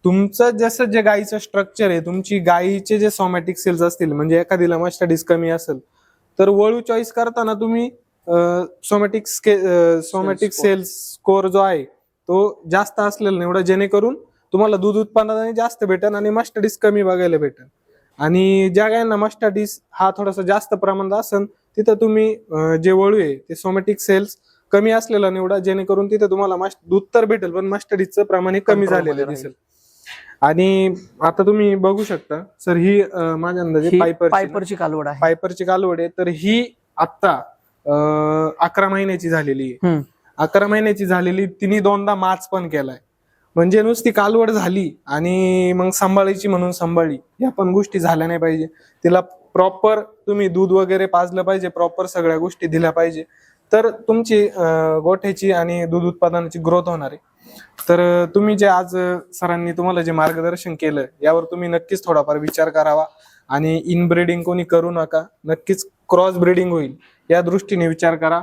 तुमचं जसं जे गायीचं स्ट्रक्चर आहे, तुमची गायीचे जे सोमॅटिक सेल्स असतील, म्हणजे एखादीला मस्टडीज कमी असेल तर वळू चॉईस करताना तुम्ही somatic somatic score. Cells score जो आहे तो जास्त असलेला निवडा, जेणेकरून तुम्हाला दूध उत्पादनाने जास्त भेटेल आणि मस्टडीज कमी बघायला भेटेल. आणि ज्या गायांना मस्टडीज हा थोडासा जास्त प्रमाणात असेल तिथं तुम्ही जे वळू आहे ते सोमॅटिक सेल्स कमी असलेला निवडा, जेणेकरून तिथे तुम्हाला दूध तर भेटेल पण मस्टडीजचं प्रमाण हे कमी Control झालेलं मध्ये राहील. दिसेल. आणि आता तुम्ही बघू शकता सर, ही माझ्या अंदाजे ही पायपरची पायपरची कालवड आहे. पायपरची कालवड आहे. तर ही आत्ता 11 महिन्याची झालेली आहे. हम्म. 11 महिन्याची झालेली, तिने 2दा माच पण केलाय. म्हणजे नुसती कालवड झाली आणि मग सांभाळायची म्हणून सांभाळली, या पण गोष्टी झाल्या नाही पाहिजे. तिला प्रॉपर तुम्ही दूध वगैरे पाजलं पाहिजे, प्रॉपर सगळ्या गोष्टी दिल्या पाहिजे, तर तुमची गोठ्याची आणि दूध उत्पादनाची ग्रोथ होणार आहे. तर तुम्ही जे आज सरांनी तुम्हाला जे मार्गदर्शन केलं यावर तुम्ही नक्कीच थोडाफार विचार करावा. आणि इनब्रीडिंग कोणी करू नका, नक्कीच क्रॉस ब्रीडिंग होईल या दृष्टीने विचार करा.